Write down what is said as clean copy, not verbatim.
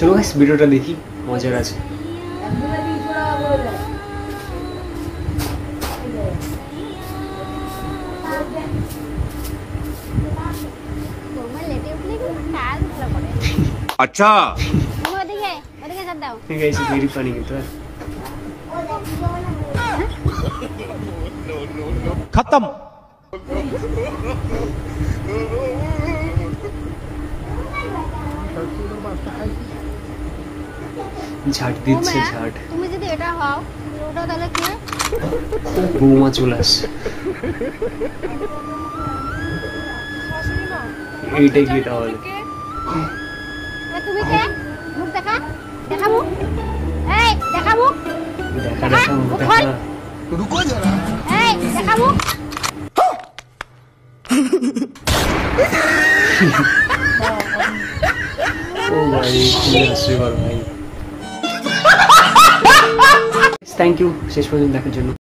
চলো গাইস ভিডিওটা দেখি, মজার আছে। अच्छा गाइस मेरी पानी की तो खत्म। ঝাট দিচ্ছে ঝাট। তুমি যদি এটা হও ওটা তাহলে কি বৌমা চলে আসছে। এইটাই কি এটা হলো? তুমি কে মুখ দেখা দেখা মুখ এই দেখা মুখ দেখা দেখা মুখ দেখা। रुको जरा। এই দেখা মুখ ও ভাই কি হাসি কর ভাই। থ্যাংক ইউ শেষ পর্যন্ত দেখার জন্য।